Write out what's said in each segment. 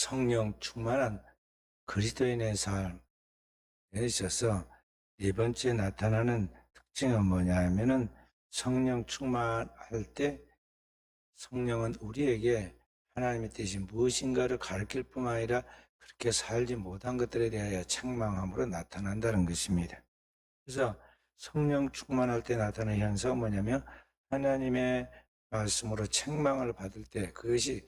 성령 충만한 그리스도인의 삶에 있어서 네 번째 나타나는 특징은 뭐냐 하면은 성령 충만할 때 성령은 우리에게 하나님의 뜻이 무엇인가를 가르칠 뿐만 아니라 그렇게 살지 못한 것들에 대하여 책망함으로 나타난다는 것입니다. 그래서 성령 충만할 때 나타나는 현상은 뭐냐면 하나님의 말씀으로 책망을 받을 때 그것이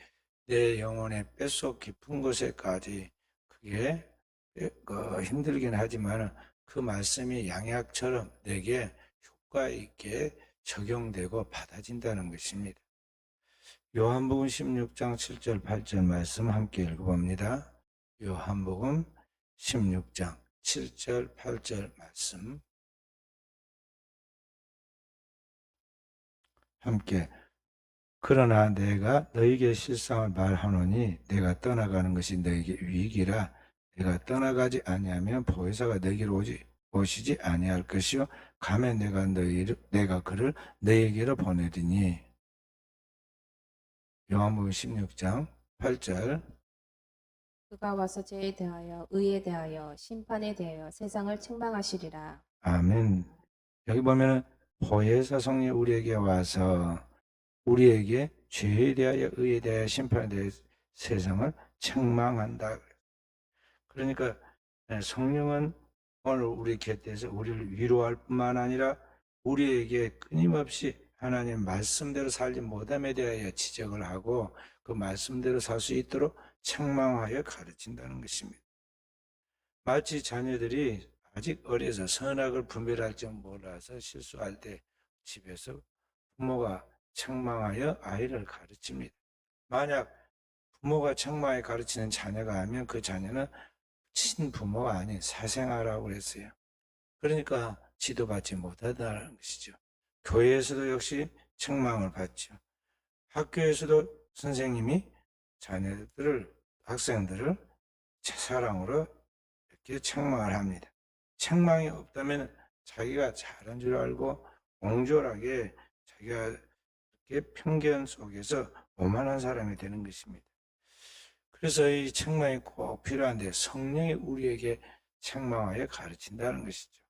내 영혼의 뼛속 깊은 곳에까지 그게 힘들긴 하지만 그 말씀이 양약처럼 내게 효과 있게 적용되고 받아진다는 것입니다. 요한복음 16장 7절 8절 말씀 함께 읽어봅니다. 요한복음 16장 7절 8절 말씀 함께. 그러나 내가 너에게 실상을 말하노니 내가 떠나가는 것이 너에게 유익이라. 내가 떠나가지 아니하면 보혜사가 너에게로 오시지 아니할 것이요 가면 내가 그를 너에게로 보내리니. 요한복음 16장 8절. 그가 와서 죄에 대하여 의에 대하여 심판에 대하여 세상을 책망하시리라. 아멘. 여기 보면 보혜사 성령 우리에게 와서 우리에게 죄에 대하여 의에 대하여 심판에 대해 세상을 책망한다. 그러니까 성령은 오늘 우리 곁에서 우리를 위로할 뿐만 아니라 우리에게 끊임없이 하나님 말씀대로 살지 못함에 대하여 지적을 하고 그 말씀대로 살 수 있도록 책망하여 가르친다는 것입니다. 마치 자녀들이 아직 어려서 선악을 분별할 줄 몰라서 실수할 때 집에서 부모가 책망하여 아이를 가르칩니다. 만약 부모가 책망하여 가르치는 자녀가 하면 그 자녀는 친부모가 아닌 사생아라고 그랬어요. 그러니까 지도받지 못하다는 것이죠. 교회에서도 역시 책망을 받죠. 학교에서도 선생님이 자녀들을, 학생들을 제 사랑으로 이렇게 책망을 합니다. 책망이 없다면 자기가 잘한 줄 알고 옹졸하게 자기가 이렇게 편견 속에서 오만한 사람이 되는 것입니다. 그래서 이 책망이 꼭 필요한데 성령이 우리에게 책망하여 가르친다는 것이죠.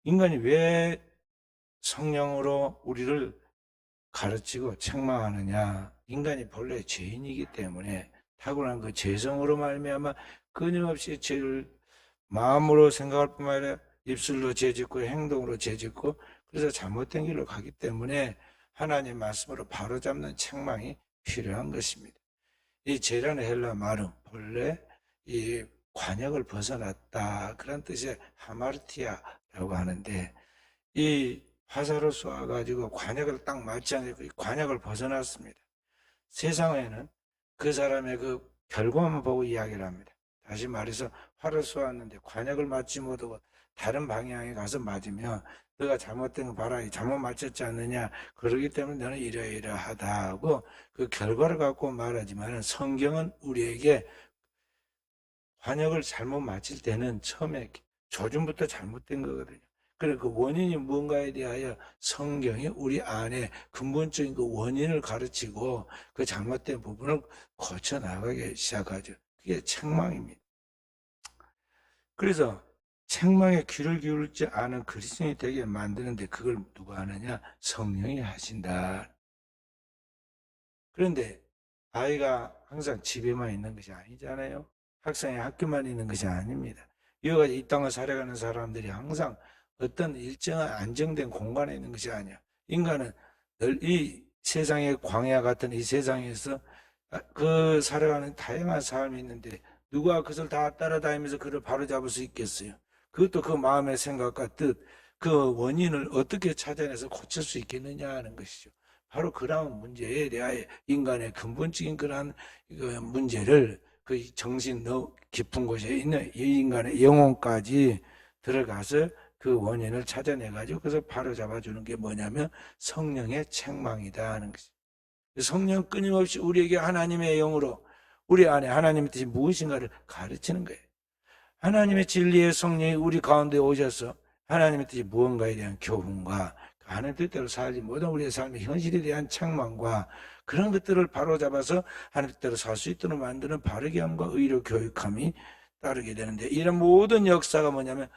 인간이 왜 성령으로 우리를 가르치고 책망하느냐? 인간이 본래 죄인이기 때문에 탁월한 그 죄성으로 말미암아 끊임없이 죄를 마음으로 생각할 뿐만 아니라 입술로 죄짓고 행동으로 죄짓고 그래서 잘못된 길로 가기 때문에 하나님 말씀으로 바로잡는 책망이 필요한 것입니다. 이 죄라는 헬라 말은 본래 이 관역을 벗어났다 그런 뜻의 하마르티아라고 하는데 이 화살을 쏘아가지고 관역을 딱 맞지 않고 관역을 벗어났습니다. 세상에는 그 사람의 그 결과만 보고 이야기를 합니다. 다시 말해서 활을 쏘았는데 관역을 맞지 못하고 다른 방향에 가서 맞으면 너가 잘못된 거 봐라, 잘못 맞췄지 않느냐, 그러기 때문에 너는 이러이러하다 하고 그 결과를 갖고 말하지만 성경은 우리에게 관역을 잘못 맞힐 때는 처음에 조준부터 잘못된 거거든요. 그래서 그 원인이 무언가에 대하여 성경이 우리 안에 근본적인 그 원인을 가르치고 그 잘못된 부분을 고쳐나가기 시작하죠. 그게 책망입니다. 그래서 책망에 귀를 기울지 않은 그리스도인이 되게 만드는데 그걸 누가 하느냐? 성령이 하신다. 그런데 아이가 항상 집에만 있는 것이 아니잖아요. 학생이 학교만 있는 것이 아닙니다. 이와 같이 이 땅을 살아가는 사람들이 항상 어떤 일정한 안정된 공간에 있는 것이 아니야. 인간은 늘 이 세상의 광야 같은 이 세상에서 그 살아가는 다양한 삶이 있는데 누가 그것을 다 따라다니면서 그를 바로잡을 수 있겠어요? 그것도 그 마음의 생각과 뜻, 그 원인을 어떻게 찾아내서 고칠 수 있겠느냐 하는 것이죠. 바로 그러한 문제에 대하여 인간의 근본적인 그러한 문제를 그 정신 깊은 곳에 있는 이 인간의 영혼까지 들어가서 그 원인을 찾아내가지고 그래서 바로 잡아주는 게 뭐냐면 성령의 책망이다 하는 것이죠. 성령 끊임없이 우리에게 하나님의 영으로 우리 안에 하나님의 뜻이 무엇인가를 가르치는 거예요. 하나님의 진리의 성령이 우리 가운데 오셔서 하나님의 뜻이 무언가에 대한 교훈과 하나님 뜻대로 살지 모든 우리의 삶의 현실에 대한 책망과 그런 것들을 바로잡아서 하나님 뜻대로 살 수 있도록 만드는 바르게 함과 의로 교육함이 따르게 되는데, 이런 모든 역사가 뭐냐면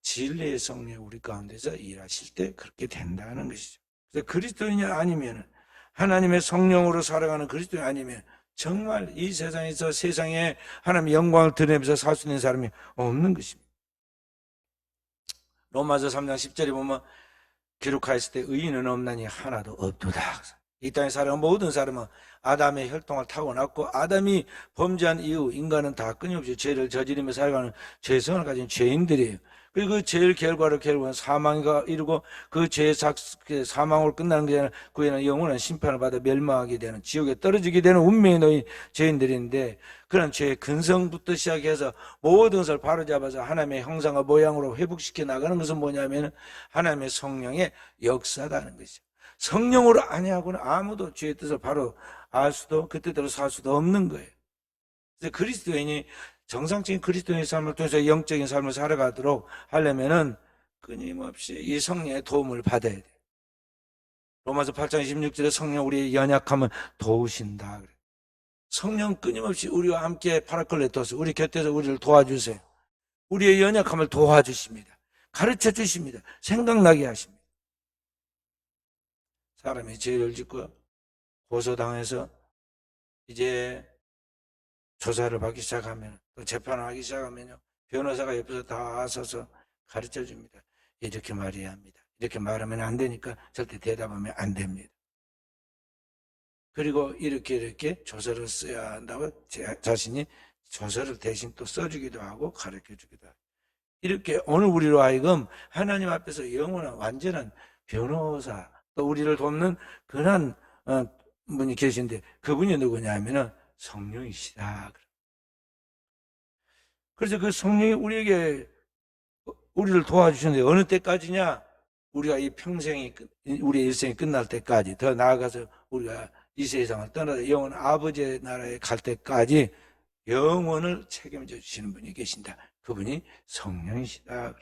진리의 성령 우리 가운데서 일하실 때 그렇게 된다는 것이죠. 그래서 그리스도인이 아니면, 하나님의 성령으로 살아가는 그리스도인이 아니면 정말 이 세상에서 세상에 하나님의 영광을 드러내면서 살 수 있는 사람이 없는 것입니다. 로마서 3장 10절에 보면 기록하였을 때 의인은 없나니 하나도 없도다. 이 땅에 살아가는 모든 사람은 아담의 혈통을 타고났고, 아담이 범죄한 이후 인간은 다 끊임없이 죄를 저지르며 살아가는 죄성을 가진 죄인들이에요. 그리고 그 죄의 결과는 사망이 이르고, 그 죄의 사망으로 끝나는 게 아니라 그 후에는 영원한 심판을 받아 멸망하게 되는, 지옥에 떨어지게 되는 운명에 놓인 죄인들인데, 그런 죄의 근성부터 시작해서 모든 것을 바로잡아서 하나님의 형상과 모양으로 회복시켜 나가는 것은 뭐냐면 하나님의 성령의 역사다는 것이죠. 성령으로 아니하고는 아무도 죄의 뜻을 바로 알 수도 그 뜻대로 살 수도 없는 거예요. 그래서 그리스도인이 정상적인 그리스도인의 삶을 통해서 영적인 삶을 살아가도록 하려면은 끊임없이 이 성령의 도움을 받아야 돼요. 로마서 8장 26절에 성령 우리의 연약함을 도우신다 그래요. 성령 끊임없이 우리와 함께 파라클레토스, 우리 곁에서 우리를 도와주세요. 우리의 연약함을 도와주십니다. 가르쳐 주십니다. 생각나게 하십니다. 사람이 죄를 짓고 고소당해서 이제 조사를 받기 시작하면, 또 재판을 하기 시작하면요, 변호사가 옆에서 다 서서 가르쳐 줍니다. 이렇게 말해야 합니다. 이렇게 말하면 안 되니까 절대 대답하면 안 됩니다. 그리고 이렇게 조서를 써야 한다고 자신이 조서를 대신 또 써주기도 하고 가르쳐 주기도 하고, 이렇게 오늘 우리로 하여금 하나님 앞에서 영원한 완전한 변호사, 또 우리를 돕는 그런 분이 계신데, 그분이 누구냐 하면은 성령이시다. 그래서 그 성령이 우리를 도와주시는데, 어느 때까지냐? 우리가 이 평생이, 우리의 일생이 끝날 때까지, 더 나아가서 우리가 이 세상을 떠나서 영원 아버지의 나라에 갈 때까지 영원을 책임져 주시는 분이 계신다. 그분이 성령이시다.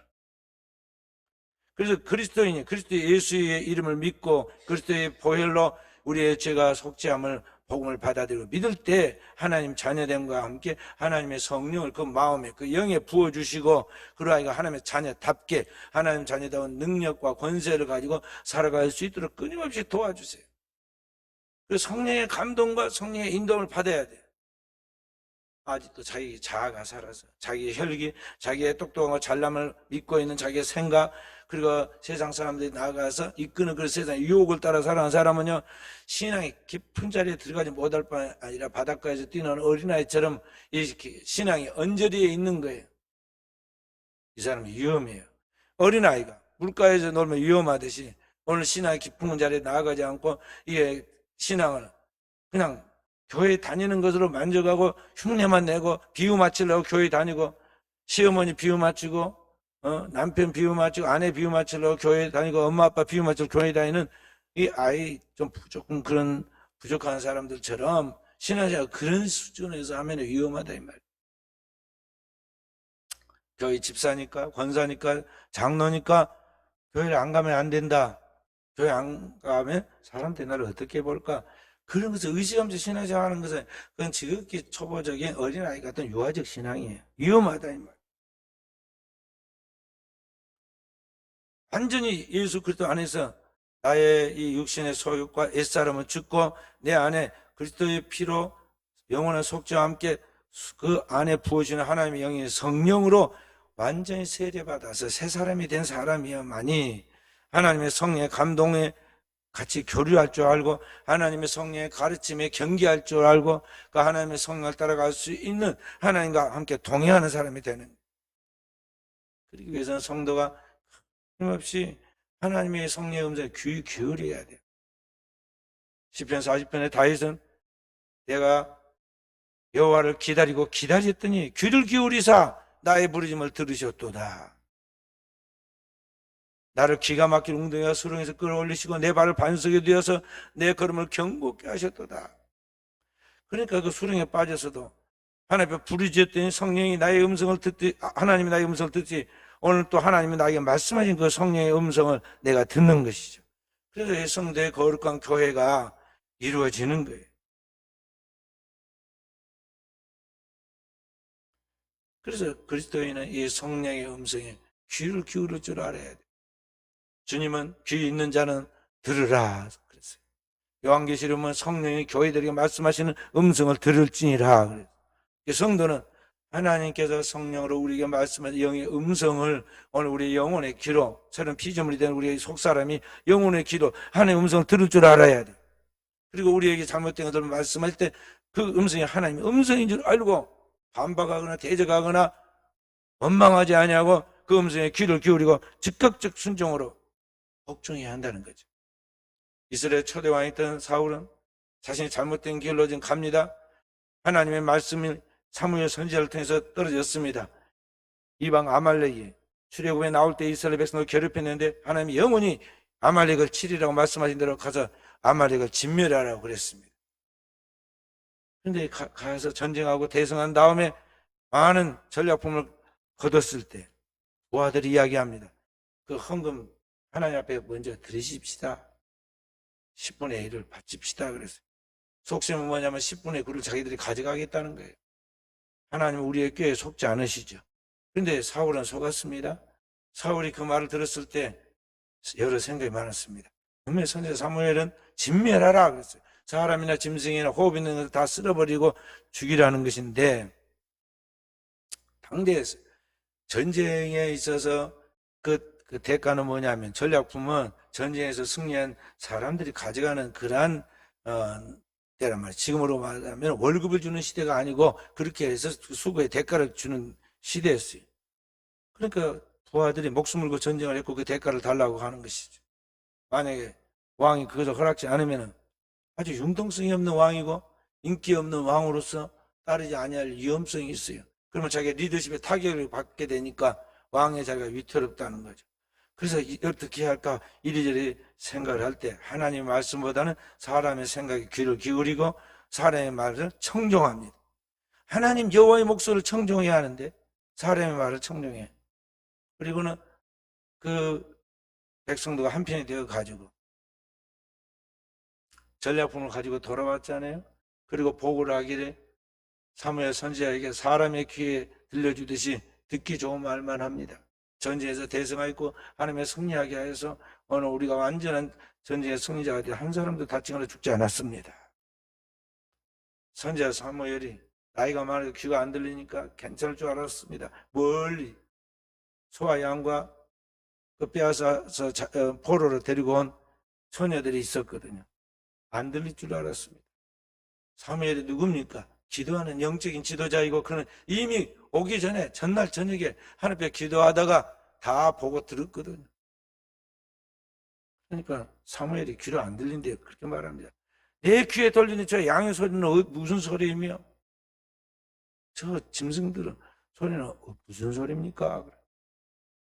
그래서 그리스도 예수의 이름을 믿고 그리스도의 보혈로 우리의 죄가 속죄함을, 복음을 받아들이고 믿을 때 하나님 자녀됨과 함께 하나님의 성령을 그 마음에, 그 영에 부어주시고, 그러 아이가 하나님의 자녀답게 하나님 자녀다운 능력과 권세를 가지고 살아갈 수 있도록 끊임없이 도와주세요. 그 성령의 감동과 성령의 인도를 받아야 돼요. 아직도 자기 자아가 살아서 자기의 혈기, 자기의 똑똑한 잘남을 믿고 있는 자기의 생각, 그리고 세상 사람들이 나가서 이끄는 그 세상의 유혹을 따라 살아가는 사람은요, 신앙이 깊은 자리에 들어가지 못할 뿐 아니라 바닷가에서 뛰는 어린아이처럼 이렇게 신앙이 언저리에 있는 거예요. 이 사람이 위험해요. 어린아이가 물가에서 놀면 위험하듯이 오늘 신앙이 깊은 자리에 나아가지 않고 이게 신앙을 그냥 교회 다니는 것으로 만족하고 흉내만 내고 비유 맞추려고 교회 다니고, 시어머니 비유 맞추고, 남편 비유 맞추고, 아내 비유 맞추려고 교회 다니고, 엄마 아빠 비유 맞추고 교회 다니는 이 아이, 좀 조금 그런 부족한 사람들처럼 신앙생활 그런 수준에서 하면 위험하다 이 말이에요. 교회 집사니까, 권사니까, 장로니까 교회를 안 가면 안 된다. 교회 안 가면 사람들이 나를 어떻게 볼까? 그런 것을 의식하면서 신앙생활 하는 것은 그건 지극히 초보적인 어린아이 같은 유아적 신앙이에요. 위험하다 이 말이에요. 완전히 예수 그리스도 안에서 나의 이 육신의 소욕과 옛사람을 죽고 내 안에 그리스도의 피로 영원한 속죄와 함께 그 안에 부어지는 하나님의 영의 성령으로 완전히 세례받아서 새 사람이 된 사람이야만이 하나님의 성령의 감동에 같이 교류할 줄 알고, 하나님의 성령의 가르침에 경계할 줄 알고, 그 하나님의 성령을 따라갈 수 있는 하나님과 함께 동행하는 사람이 되는 거예요. 그러기 위해서는 성도가 힘없이 하나님의 성령의 음성에 귀 기울여야 돼요. 시편 40편에 다윗은 내가 여호와를 기다리고 기다렸더니 귀를 기울이사 나의 부르짖음을 들으셨도다. 나를 기가 막힌 웅덩이와 수렁에서 끌어올리시고 내 발을 반석에 두어서 내 걸음을 경고케 하셨도다. 그러니까 그 수렁에 빠져서도 하나님 앞에 부르짖었더니 성령이 나의 음성을 듣지, 하나님이 나의 음성을 듣지, 오늘 또 하나님이 나에게 말씀하신 그 성령의 음성을 내가 듣는 것이죠. 그래서 이 성도의 거룩한 교회가 이루어지는 거예요. 그래서 그리스도인은 이 성령의 음성에 귀를 기울일 줄 알아야 돼. 주님은 귀 있는 자는 들으라 그랬어요. 요한계시록은 성령이 교회들에게 말씀하시는 음성을 들을지니라 그랬어요. 성도는 하나님께서 성령으로 우리에게 말씀하신 영의 음성을 오늘 우리의 영혼의 귀로, 새로운 피조물이 된 우리의 속사람이 영혼의 귀로 하나님의 음성을 들을 줄 알아야 돼. 그리고 우리에게 잘못된 것들을 말씀할 때 그 음성이 하나님의 음성인 줄 알고 반박하거나 대적하거나 원망하지 아니하고 그 음성에 귀를 기울이고 즉각적 순종으로 복종해야 한다는 거죠. 이스라엘 초대 왕이었던 사울은 자신이 잘못된 길로 지금 갑니다. 하나님의 말씀이 사무엘 선지자를 통해서 떨어졌습니다. 이방 아말렉이 출애굽에 나올 때 이스라엘 백성을 괴롭혔는데 하나님이 영원히 아말렉을 치리라고 말씀하신 대로 가서 아말렉을 진멸하라고 그랬습니다. 그런데 가서 전쟁하고 대성한 다음에 많은 전략품을 거뒀을 때 부하들이 이야기합니다. 그 헌금 하나님 앞에 먼저 드리십시다. 10분의 1을 바칩시다 그랬어요. 속셈은 뭐냐면 10분의 9를 자기들이 가져가겠다는 거예요. 하나님은 우리의 꾀에 속지 않으시죠. 그런데 사울은 속았습니다. 사울이 그 말을 들었을 때 여러 생각이 많았습니다. 분명히 선지자 사무엘은 진멸하라 그랬어요. 사람이나 짐승이나 호흡 있는 것을 다 쓸어버리고 죽이라는 것인데, 당대에서 전쟁에 있어서 그 대가는 뭐냐면, 전략품은 전쟁에서 승리한 사람들이 가져가는 그러한 때란 말이에요. 지금으로 말하면 월급을 주는 시대가 아니고 그렇게 해서 수고의 대가를 주는 시대였어요. 그러니까 부하들이 목숨 걸고 전쟁을 했고 그 대가를 달라고 하는 것이죠. 만약에 왕이 그것을 허락지 않으면 아주 융통성이 없는 왕이고 인기 없는 왕으로서 따르지 아니할 위험성이 있어요. 그러면 자기가 리더십에 타격을 받게 되니까 왕의 자리가 위태롭다는 거죠. 그래서 어떻게 할까 이리저리 생각을 할 때 하나님의 말씀보다는 사람의 생각에 귀를 기울이고 사람의 말을 청종합니다. 하나님 여호와의 목소리를 청종해야 하는데 사람의 말을 청종해. 그리고는 그 백성도가 한편이 되어 가지고 전략품을 가지고 돌아왔잖아요. 그리고 보고를 하기를 사무엘 선지자에게 사람의 귀에 들려주듯이 듣기 좋은 말만 합니다. 전쟁에서 대성하였고 하나님의 승리하게 하여서 오늘 우리가 완전한 전쟁의 승리자가 되어 한 사람도 다치거나 죽지 않았습니다. 선지자 사무엘이 나이가 많아서 귀가 안 들리니까 괜찮을 줄 알았습니다. 멀리 소와 양과 그 빼앗아서 포로를 데리고 온 처녀들이 있었거든요. 안 들릴 줄 알았습니다. 사무엘이 누굽니까? 기도하는 영적인 지도자이고 그는 이미 오기 전에 전날 저녁에 하나님 앞에 기도하다가 다 보고 들었거든요. 그러니까 사무엘이 귀를 안 들린대요. 그렇게 말합니다. 내 귀에 들리는 저 양의 소리는 무슨 소리이며 저 짐승들은 소리는 무슨 소리입니까?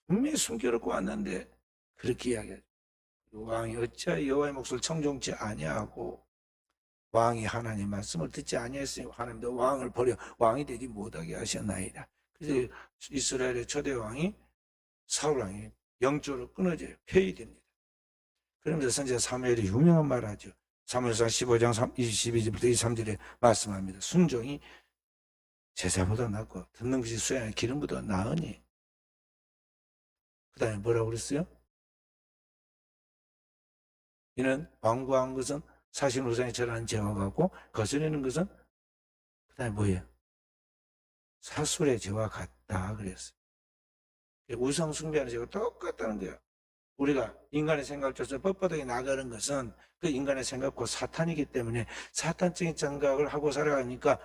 분명히 숨겨놓고 왔는데 그렇게 이야기하죠. 왕이 어찌하여 여호와의 목소리를 청종치 아니하고 왕이 하나님 말씀을 듣지 아니했으니 하나님도 왕을 버려 왕이 되지 못하게 하셨나이다. 그래서 이스라엘의 초대 왕이 사울 왕이 영적으로 끊어져요. 폐위됩니다. 그러면서 선지자 사무엘이 유명한 말을 하죠. 사무엘상 15장 22절부터 23절에 말씀합니다. 순종이 제사보다 낫고 듣는 것이 수양의 기름보다 나으니. 그 다음에 뭐라고 그랬어요? 이는 완고한 것은 사실 우상에 절하는 죄와 같고 거스르는 것은 그 다음에 뭐예요? 사술의 죄와 같다 그랬어요. 우상 숭배하는 죄가 똑같다는 거예요. 우리가 인간의 생각을 쫓아 뻣뻣하게 나가는 것은 그 인간의 생각과 사탄이기 때문에 사탄적인 생각을 하고 살아가니까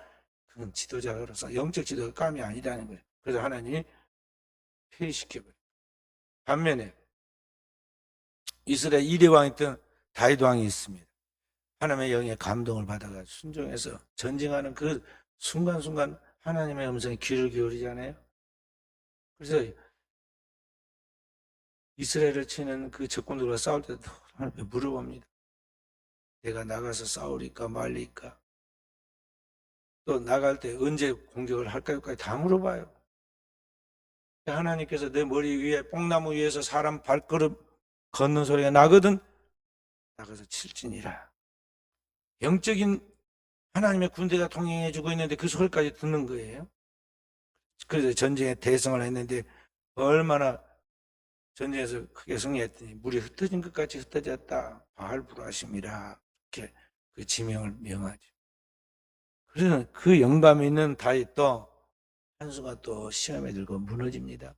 그건 지도자로서 영적 지도가 감이 아니라는 거예요. 그래서 하나님이 폐위시켜버려요. 반면에 이스라엘 2대 왕이었던 다윗 왕이 있습니다. 하나님의 영의 감동을 받아가 순종해서 전쟁하는 그 순간순간 하나님의 음성에 귀를 기울이잖아요. 그래서 이스라엘을 치는 그 적군들과 싸울 때도 하나님께 물어봅니다. 내가 나가서 싸우리까 말리까? 또 나갈 때 언제 공격을 할까요까지 다 물어봐요. 하나님께서 내 머리 위에 뽕나무 위에서 사람 발걸음 걷는 소리가 나거든 나가서 칠지니라. 영적인 하나님의 군대가 통행해주고 있는데 그 소리까지 듣는 거예요. 그래서 전쟁에 대성을 했는데 얼마나 전쟁에서 크게 승리했더니 물이 흩어진 것 같이 흩어졌다. 바알불하심이라. 이렇게 그 지명을 명하죠. 그래서 그 영감이 있는 다윗도 한순간 또 시험에 들고 무너집니다.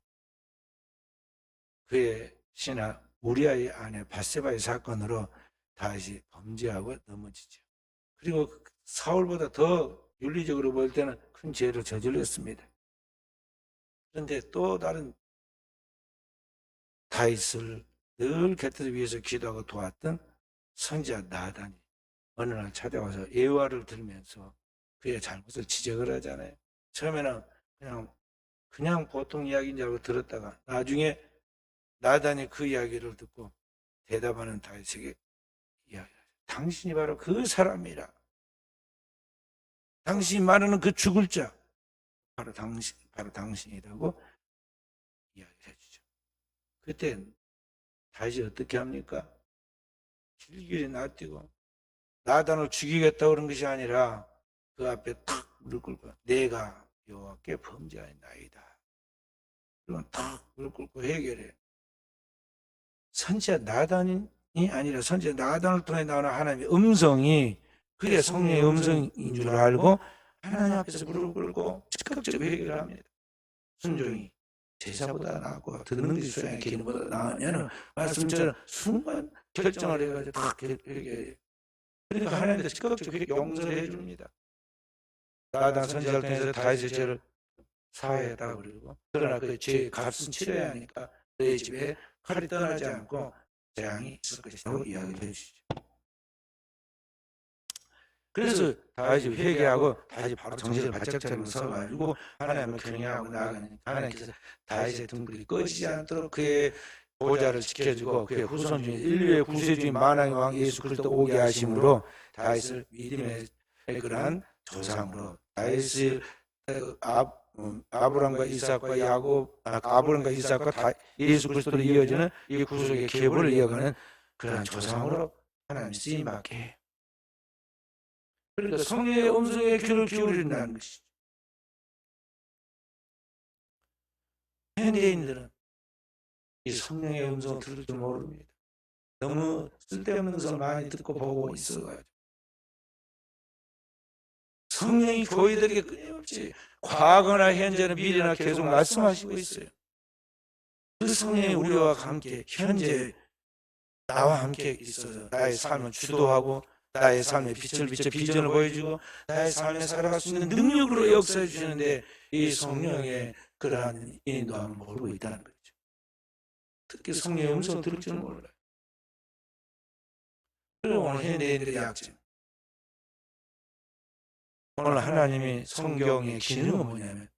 그의 신하 우리아의 아내 바세바의 사건으로 다윗이 범죄하고 넘어지죠. 그리고 사울보다 더 윤리적으로 볼 때는 큰 죄를 저질렀습니다. 그런데 또 다른 다윗을 늘 곁에서 위해서 기도하고 도왔던 선지자 나단이 어느 날 찾아와서 예화를 들으면서 그의 잘못을 지적을 하잖아요. 처음에는 그냥 보통 이야기인 줄 알고 들었다가 나중에 나단이 그 이야기를 듣고 대답하는 다윗에게 이야기하죠. 당신이 바로 그 사람이라. 당신이 말하는 그 죽을 자 바로 당신이라고 이야기를 해주죠. 그때 다윗이 어떻게 합니까? 길길이 놔뛰고 나단을 죽이겠다고 그런 것이 아니라 그 앞에 탁 무릎 꿇고 내가 여호와께 범죄하였나이다. 그러면 탁 무릎 꿇고 해결해. 선지자 나단이 아니라 선지자 나단을 통해 나오는 하나님의 음성이 그게 성령의 음성인 줄 알고 하나님 앞에서 무릎 꿇고 적극적으로 해결을 합니다. 순종이 제사보다 나았고 듣는 것이 수양의 기름보다 나으면 말씀처럼 순간 결정을 해가지고 탁 해결해요. 그러니까 하나님께서 적극적으로 용서를 해줍니다. 나단 선지자를 통해서 다윗의 죄를 사하였다고 그러고 그러나 그 죄의 값은 치러야 하니까 너의 집에 칼이 떠나지 않고 재앙이 있을 것이라고 이야기를 해주시죠. 그래서 다윗이 회개하고 다윗이 바로 정신을 바짝 차리고 서가지고 하나님을 경외하고 나아가는 하나님께서 다윗의 등불이 꺼지지 않도록 그의 보좌를 지켜주고 그의 후손 중에 인류의 구세 주인 만왕의 왕 예수 그리스도 오게 하심으로 다윗을 믿음의 그러한 조상으로 다윗이 아브람과 이삭과 야곱, 아브람과 이삭과 예수 그리스도로 이어지는 이 구속의 계보를 이어가는 그러한 조상으로 하나님 쓰임 받게 해. 그러니까 성령의 음성에 귀를 기울인다는 것이죠. 현대인들은 이 성령의 음성을 들을 줄 모릅니다. 너무 쓸데없는 것을 많이 듣고 보고 있어가지고 성령이 교회들에게 끊임없이 과거나 현재나 미래나 계속 말씀하시고 있어요. 그 성령이 우리와 함께 현재 나와 함께 있어서 나의 삶을 주도하고 나의 삶에 빛을 비춰 비전을 보여주고 나의 삶에 살아갈 수 있는 능력으로 역사해 주시는데 이 성령의 그러한 인도함을 모르고 있다는 거죠. 특히 성령의 음성을 들을 줄은 몰라요. 그리고 오늘 현대인들의 약점. 오늘 하나님이 성경의 기능은 뭐냐면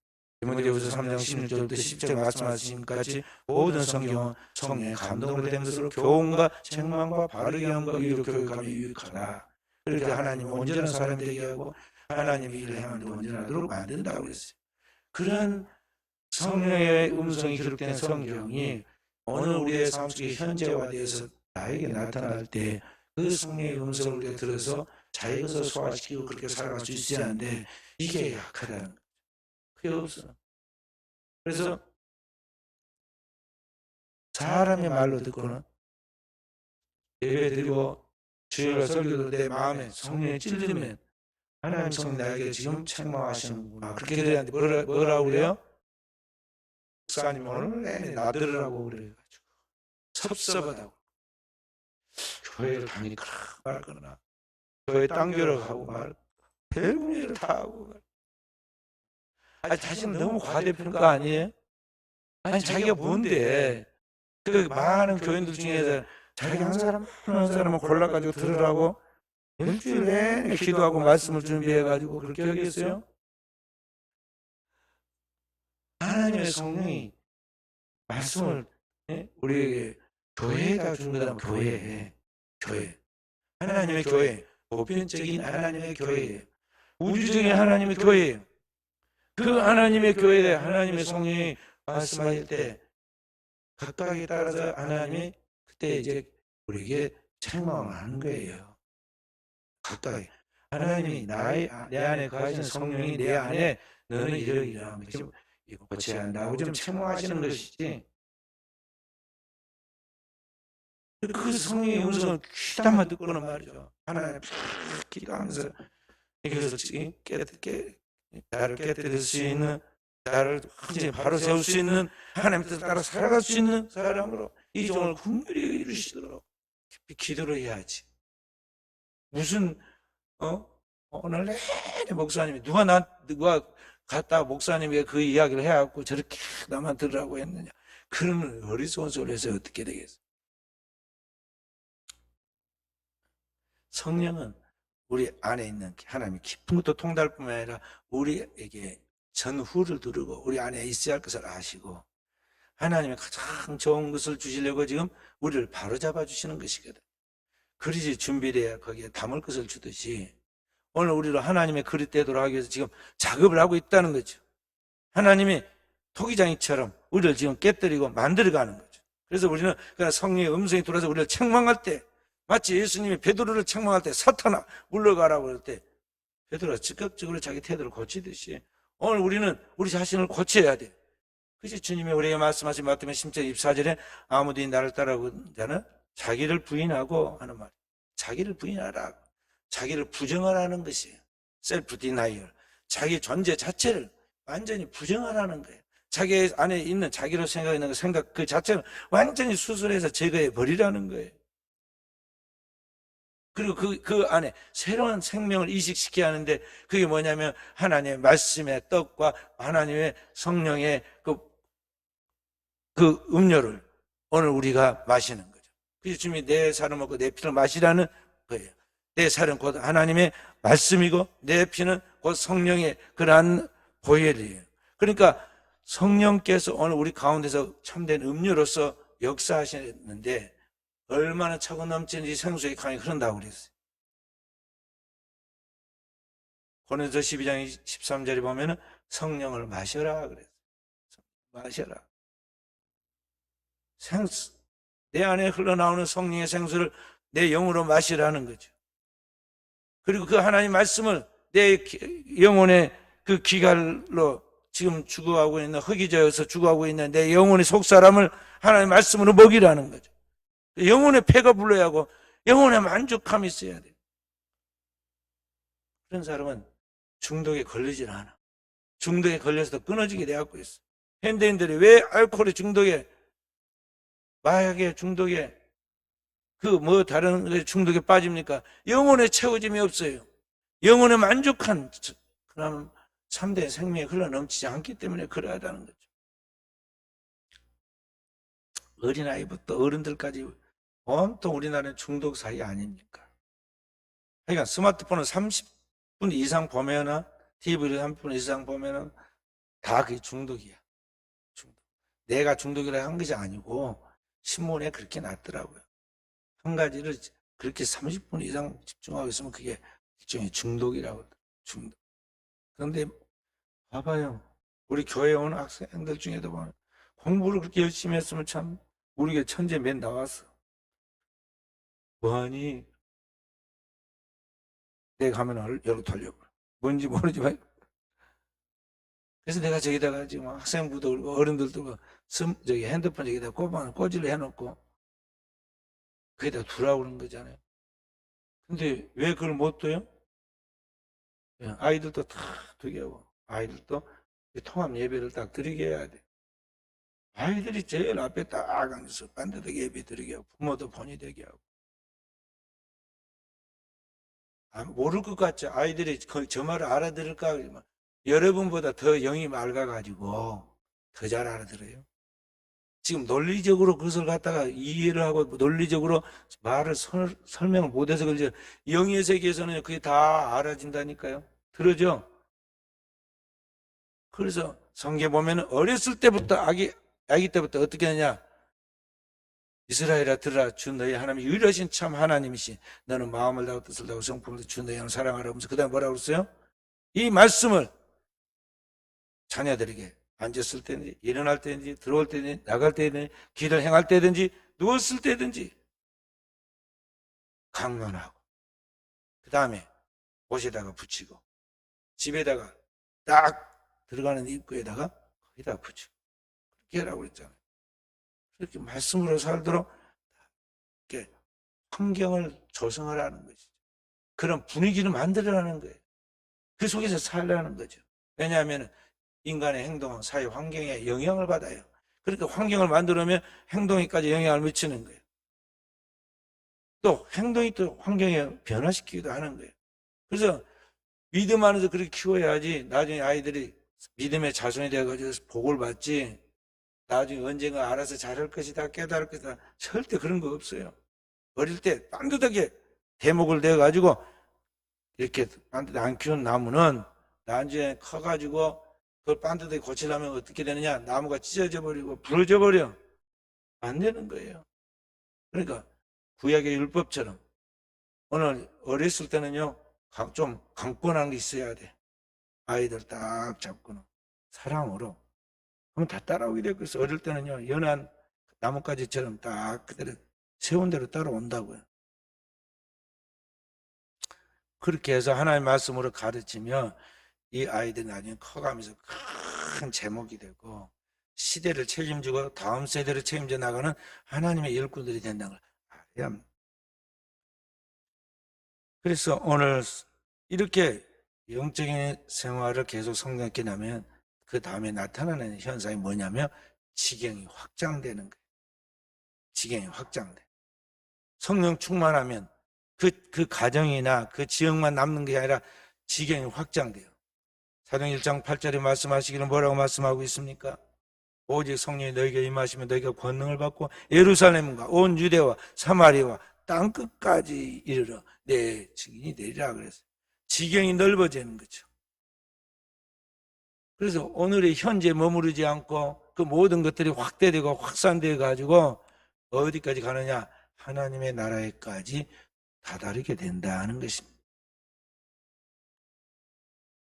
디모데후서 3장 16절부터 10절 말씀하신 것 같이 모든 성경은 성령의 감동으로 된 것으로 교훈과 책망과 바르게 함과 위로 교육하며 유익하라. 그렇게 하나님은 온전한 사람이 되게 하고 하나님의 일을 행하는 데 온전하도록 만든다고 했어요. 그런 성령의 음성이 기록된 성경이 오늘 우리의 삶 속에 현재화되어서 나에게 나타날 때 그 성령의 음성을 우리가 들어서 자기 것을 소화시키고 그렇게 살아갈 수 있어야 하는데 이게 약하다는 거죠. 그게 없어. 그래서 사람의 말로 듣고는 예배 드리고 주일날 설교도 내 마음에 성령이 찔리면 하나님 성령 나에게 지금 책망하시는구나. 그렇게 돼야 하는데 뭐라고 그래요? 목사님 오늘 내내 나들으라고 그래가지고 섭섭하다고. 교회를 다니니까 말거나 교회 당겨러 가고 말 별의를 다 하고 아니 자신은 너무 과대평가 아니에요? 아니 자기가 뭔데 그 많은 교인들 중에서 자기 한 사람만 골라가지고 들으라고 일주일 내내 기도하고 말씀을 준비해가지고 그렇게 하겠어요? 하나님의 성령이 말씀을 우리에게 교회가 준 거다. 교회 하나님의 교회 보편적인 하나님의 교회예요. 우주적인 하나님의 교회예요. 그 하나님의 교회에 하나님의 성령이 말씀하실 때 각각에 따라서 하나님이 그때 이제 우리에게 책망을 하는 거예요. 가까이. 하나님이 내 안에 거하시는 성령이 내 안에 너는 이러이러한 것이 이거 고쳐야 한다고 지금 책망하시는 것이지. 그 성령의 음성을 귀담아 듣고는 말이죠. 하나님 기도하면서 이것을 나를 깨뜨릴 수 있는, 나를 이제 바로 세울 수 있는, 하나님 뜻을 따라 살아갈 수 있는 사람으로 이 종을 긍휼히 이루시도록 깊이 기도를 해야지. 무슨 오늘 내내 목사님이 누가 갔다 목사님이 그 이야기를 해갖고 저렇게 나만 들으라고 했느냐, 그런 어리석은 소리를 해서 어떻게 되겠어. 성령은 우리 안에 있는 하나님의 깊은 것도 통달할 뿐만 아니라 우리에게 전후를 두르고 우리 안에 있어야 할 것을 아시고 하나님의 가장 좋은 것을 주시려고 지금 우리를 바로잡아 주시는 것이거든. 그릇이 준비돼야 거기에 담을 것을 주듯이 오늘 우리로 하나님의 그릇 되도록 하기 위해서 지금 작업을 하고 있다는 거죠. 하나님이 토기장이처럼 우리를 지금 깨뜨리고 만들어가는 거죠. 그래서 우리는 그냥 성령의 음성이 들어와서 우리를 책망할 때, 마치 예수님이 베드로를 책망할 때 사탄아 물러가라고 그럴 때 베드로가 적극적으로 자기 태도를 고치듯이 오늘 우리는 우리 자신을 고쳐야 돼. 그래서 주님이 우리에게 말씀하신 마태복음 10장 24절에 아무든지 나를 따라오는 자는 자기를 부인하고 하는 말. 자기를 부인하라. 자기를 부정하라는 것이에요. 셀프 디나이얼. 자기 존재 자체를 완전히 부정하라는 거예요. 자기 안에 있는 자기로 생각하는 그 생각 그 자체를 완전히 수술해서 제거해 버리라는 거예요. 그리고 그 안에 새로운 생명을 이식시켜야 하는데 그게 뭐냐면 하나님의 말씀의 떡과 하나님의 성령의 그 음료를 오늘 우리가 마시는 거죠. 그래서 주님이 내 살을 먹고 내 피를 마시라는 거예요. 내 살은 곧 하나님의 말씀이고 내 피는 곧 성령의 그러한 보혈이에요. 그러니까 성령께서 오늘 우리 가운데서 참된 음료로서 역사하시는데 얼마나 차고 넘치는지 생수의 강이 흐른다고 그랬어요. 고린도서 12장 13절에 보면은 성령을 마셔라 그랬어요. 마셔라. 생수. 내 안에 흘러나오는 성령의 생수를 내 영으로 마시라는 거죠. 그리고 그 하나님 말씀을 내 영혼의 그 기갈로 지금 죽어가고 있는 허기져서 죽어가고 있는 내 영혼의 속사람을 하나님 말씀으로 먹이라는 거죠. 영혼의 폐가 불러야 하고 영혼의 만족함이 있어야 돼요. 그런 사람은 중독에 걸리질 않아. 중독에 걸려서 끊어지게 되어갖고 있어. 현대인들이 왜 알코올의 중독에, 마약의 중독에, 다른 중독에 빠집니까? 영혼의 채워짐이 없어요. 영혼의 만족한 그런 참된 생명이 흘러넘치지 않기 때문에 그래야 하는 거죠. 어린아이부터 어른들까지 온통 우리나라는 중독 사이 아닙니까? 그러니까 스마트폰을 30분 이상 보면은, TV를 30분 이상 보면은 다 그게 중독이야. 중독. 내가 중독이라 한 것이 아니고 신문에 그렇게 났더라고요. 한 가지를 그렇게 30분 이상 집중하고 있으면 그게 일종의 중독이라고. 중독. 그런데 봐봐요. 우리 교회에 오는 학생들 중에도 보면 공부를 그렇게 열심히 했으면 참 우리가 천재 맨 나왔어. 뭐하니? 내가 가면 열로 돌려버려. 뭔지 모르지만. 그래서 내가 저기다가 지금 학생부도 그렇고 어른들도 그렇고 핸드폰 저기다 꽂이를 해놓고 거기다 두라고 그러는 거잖아요. 근데 왜 그걸 못 둬요? 아이들도 다 두게 하고 아이들도 통합 예배를 딱 드리게 해야 돼. 아이들이 제일 앞에 딱 앉아서 반드시 예배 드리게 하고 부모도 본이 되게 하고. 모를 것 같죠. 아이들이 저 말을 알아들을까? 여러분보다 더 영이 맑아가지고 더 잘 알아들어요. 지금 논리적으로 그것을 갖다가 이해를 하고 논리적으로 말을 설명을 못해서 그러죠. 영의 세계에서는 그게 다 알아진다니까요. 들어죠? 그래서 성경에 보면 어렸을 때부터 아기 때부터 어떻게 하냐? 이스라엘아 들으라. 주 너희 하나님이 유일하신 참 하나님이시. 너는 마음을 다하고 뜻을 다하고 성품을 다하고 주 너희 하나님을 사랑하라 하면서 그 다음에 뭐라고 그랬어요? 이 말씀을 자녀들에게 앉았을 때든지 일어날 때든지 들어올 때든지 나갈 때든지 길을 행할 때든지 누웠을 때든지 강론하고 그 다음에 옷에다가 붙이고 집에다가 딱 들어가는 입구에다가 거기다 붙이고 그렇게 하라고 그랬잖아요. 그렇게 말씀으로 살도록 이렇게 환경을 조성하라는 것이죠. 그런 분위기를 만들어라는 거예요. 그 속에서 살라는 거죠. 왜냐하면 인간의 행동은 사회 환경에 영향을 받아요. 그러니까 환경을 만들어면 행동에까지 영향을 미치는 거예요. 또 행동이 또 환경에 변화시키기도 하는 거예요. 그래서 믿음 안에서 그렇게 키워야지 나중에 아이들이 믿음의 자손이 되어가지고 복을 받지 나중에 언젠가 알아서 잘할 것이다 깨달을 것이다 절대 그런 거 없어요. 어릴 때 반듯하게 대목을 내가지고 이렇게 반듯하게 안 키운 나무는 나중에 커가지고 그걸 반듯하게 고치려면 어떻게 되느냐 나무가 찢어져 버리고 부러져 버려 안 되는 거예요. 그러니까 구약의 율법처럼 오늘 어렸을 때는요 좀 강권한 게 있어야 돼. 아이들 딱 잡고는 사랑으로 그러면 다 따라오게 되고 있어. 어릴 때는요 연한 나뭇가지처럼 딱 그대로 세운 대로 따라온다고요. 그렇게 해서 하나님의 말씀으로 가르치면 이 아이들이 나중에 커가면서 큰 제목이 되고 시대를 책임지고 다음 세대를 책임져 나가는 하나님의 일꾼들이 된다는 걸 알아야 합니다. 그래서 오늘 이렇게 영적인 생활을 계속 성장케 하면 그 다음에 나타나는 현상이 뭐냐면 지경이 확장되는 거예요. 지경이 확장돼. 성령 충만하면 그 가정이나 그 지역만 남는 게 아니라 지경이 확장돼요. 사도행 1장 8절에 말씀하시기를 뭐라고 말씀하고 있습니까? 오직 성령이 너희에게 임하시면 너희가 권능을 받고 예루살렘과 온 유대와 사마리아와 땅끝까지 이르러 내 증인이 되리라 그랬어요. 지경이 넓어지는 거죠. 그래서 오늘의 현재 머무르지 않고 그 모든 것들이 확대되고 확산되어 가지고 어디까지 가느냐? 하나님의 나라에까지 다다르게 된다는 것입니다.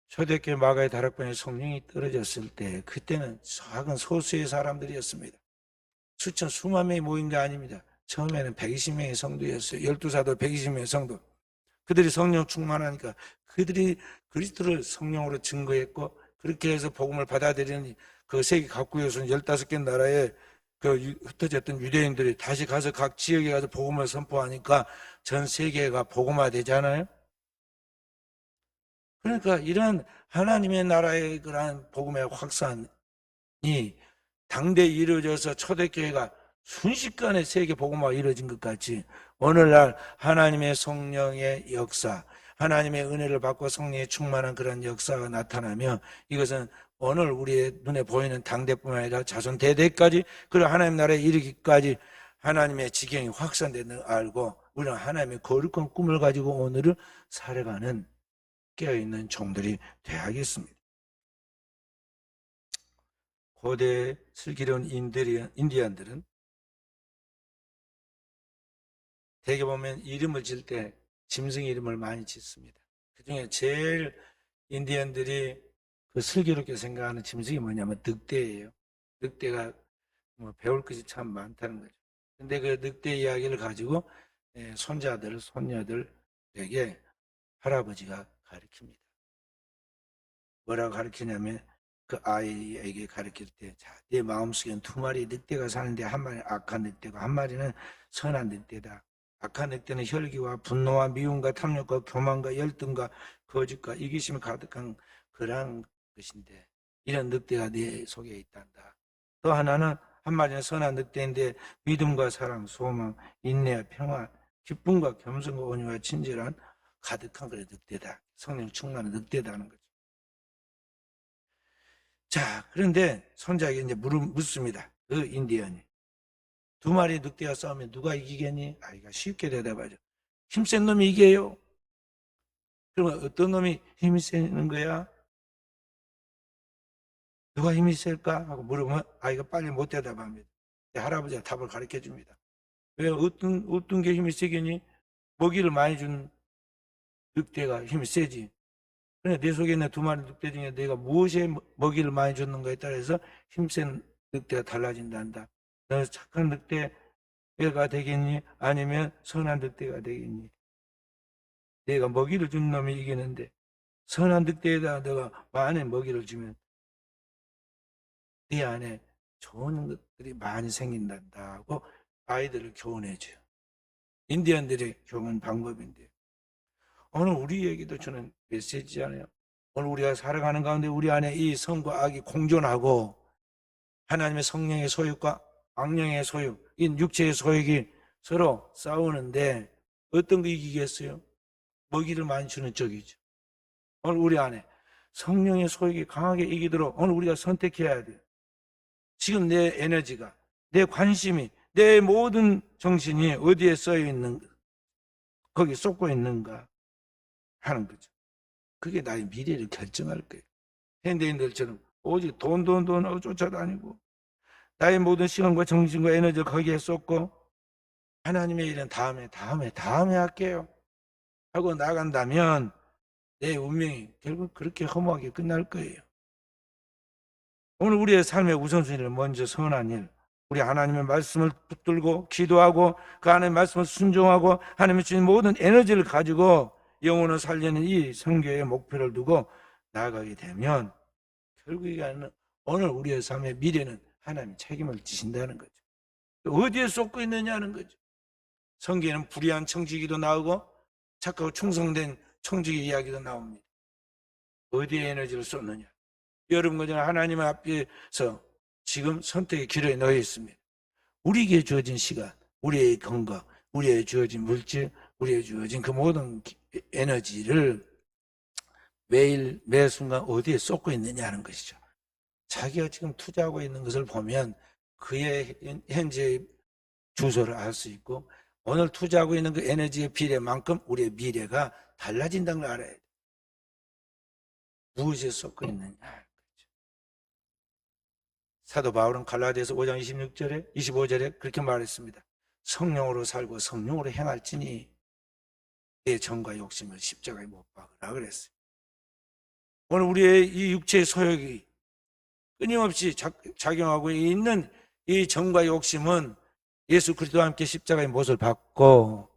초대교회 마가의 다락방에 성령이 떨어졌을 때 그때는 작은 소수의 사람들이었습니다. 수만 명이 모인 게 아닙니다. 처음에는 120명의 성도였어요. 12사도 120명의 성도. 그들이 성령 충만하니까 그들이 그리스도를 성령으로 증거했고 그렇게 해서 복음을 받아들이는 그 세계 각국에서는 15개 나라에 그 흩어졌던 유대인들이 다시 가서 각 지역에 가서 복음을 선포하니까 전 세계가 복음화되잖아요. 그러니까 이런 하나님의 나라의 그러한 복음의 확산이 당대에 이루어져서 초대교회가 순식간에 세계 복음화가 이루어진 것 같이 오늘날 하나님의 성령의 역사, 하나님의 은혜를 받고 성령의 충만한 그런 역사가 나타나면 이것은 오늘 우리의 눈에 보이는 당대뿐만 아니라 자손 대대까지 그리고 하나님 나라에 이르기까지 하나님의 지경이 확산되는 걸 알고 우리는 하나님의 거룩한 꿈을 가지고 오늘을 살아가는 깨어있는 종들이 되어야겠습니다. 고대 슬기로운 인디언들은 대개 보면 이름을 질 때 짐승 이름을 많이 짓습니다. 그중에 제일 인디언들이 그 슬기롭게 생각하는 짐승이 뭐냐면 늑대예요. 늑대가 뭐 배울 것이 참 많다는 거죠. 근데 그 늑대 이야기를 가지고 손자들, 손녀들에게 할아버지가 가르칩니다. 뭐라고 가르치냐면 그 아이에게 가르칠 때, 자, 네 마음속에는 2마리 늑대가 사는데 한 마리는 악한 늑대고 한 마리는 선한 늑대다. 악한 늑대는 혈기와 분노와 미움과 탐욕과 교만과 열등과 거짓과 이기심이 가득한 그러한 것인데 이런 늑대가 네 속에 있단다. 또 하나는 한 마리는 선한 늑대인데 믿음과 사랑, 소망, 인내와 평화, 기쁨과 겸손과 온유와 친절한 가득한 그런 늑대다. 성령 충만한 늑대다는 거죠. 자, 그런데 손자에게 이제 묻습니다. 그 인디언이. 2마리 늑대가 싸우면 누가 이기겠니? 아이가 쉽게 대답하죠. 힘센 놈이 이겨요. 그러면 어떤 놈이 힘이 세는 거야? 누가 힘이 셀까? 하고 물으면 아이가 빨리 못 대답합니다. 할아버지가 답을 가르쳐 줍니다. 왜 어떤 게 힘이 세겠니? 먹이를 많이 준 늑대가 힘이 세지. 그런데 내 속에 있는 2마리 늑대 중에 내가 무엇에 먹이를 많이 줬는가에 따라서 힘센 늑대가 달라진단다. 너는 착한 늑대가 되겠니? 아니면 선한 늑대가 되겠니? 내가 먹이를 준 놈이 이기는데 선한 늑대에다 너가 많이 먹이를 주면 네 안에 좋은 것들이 많이 생긴단다고 아이들을 교훈해줘요. 인디언들의 교훈 방법인데 오늘 우리에게도 주는 메시지잖아요. 오늘 우리가 살아가는 가운데 우리 안에 이 선과 악이 공존하고 하나님의 성령의 소욕과 악령의 소욕, 이 육체의 소욕이 서로 싸우는데 어떤 거 이기겠어요? 먹이를 많이 주는 쪽이죠. 오늘 우리 안에 성령의 소욕이 강하게 이기도록 오늘 우리가 선택해야 돼요. 지금 내 에너지가, 내 관심이, 내 모든 정신이 어디에 써 있는가, 거기 쏟고 있는가 하는 거죠. 그게 나의 미래를 결정할 거예요. 현대인들처럼 오직 돈 쫓아다니고 나의 모든 시간과 정신과 에너지를 거기에 쏟고 하나님의 일은 다음에 할게요 하고 나간다면 내 운명이 결국 그렇게 허무하게 끝날 거예요. 오늘 우리의 삶의 우선순위를 먼저 선한 일, 우리 하나님의 말씀을 붙들고 기도하고 그 안에 말씀을 순종하고 하나님의 주신 모든 에너지를 가지고 영혼을 살리는 이 선교의 목표를 두고 나아가게 되면 결국에는 오늘 우리의 삶의 미래는 하나님이 책임을 지신다는 거죠. 어디에 쏟고 있느냐는 거죠. 성경에는 불의한 청지기도 나오고 착하고 충성된 청지기 이야기도 나옵니다. 어디에 에너지를 쏟느냐. 여러분과 저는 하나님 앞에서 지금 선택의 길에 놓여 있습니다. 우리에게 주어진 시간, 우리의 건강, 우리에게 주어진 물질, 우리에게 주어진 그 모든 에너지를 매일 매 순간 어디에 쏟고 있느냐는 것이죠. 자기가 지금 투자하고 있는 것을 보면 그의 현재의 주소를 알 수 있고 오늘 투자하고 있는 그 에너지의 비례만큼 우리의 미래가 달라진다는 걸 알아야 돼요. 무엇에 쏟고 있느냐. 사도 바울은 갈라디아서 5장 26절에 25절에 그렇게 말했습니다. 성령으로 살고 성령으로 행할지니 내 정과 욕심을 십자가에 못 박으라 그랬어요. 오늘 우리의 이 육체의 소욕이 끊임없이 작용하고 있는 이 정과 욕심은 예수 그리스도와 함께 십자가의 못을 받고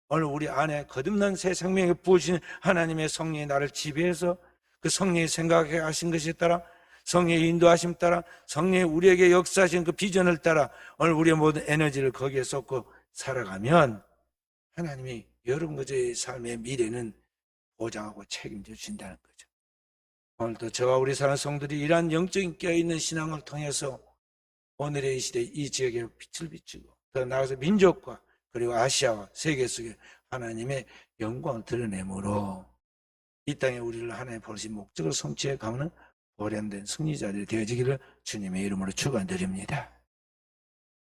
오늘 우리 안에 거듭난 새 생명에 부으신 하나님의 성령이 나를 지배해서 그 성령이 생각하게 하신 것에 따라 성령의 인도하심 따라 성령이 우리에게 역사하신 그 비전을 따라 오늘 우리의 모든 에너지를 거기에 쏟고 살아가면 하나님이 여러분과 저의 삶의 미래는 보장하고 책임져 주신다는 거죠. 오늘도 저와 우리 사랑하는 성들이 이러한 영적인 깨어있는 신앙을 통해서 오늘의 이 시대 이 지역에 빛을 비추고 더 나아가서 민족과 그리고 아시아와 세계 속에 하나님의 영광을 드러내므로 이 땅에 우리를 하나님 보신 목적을 성취해 가는 보람된 승리자들이 되어지기를 주님의 이름으로 축원드립니다.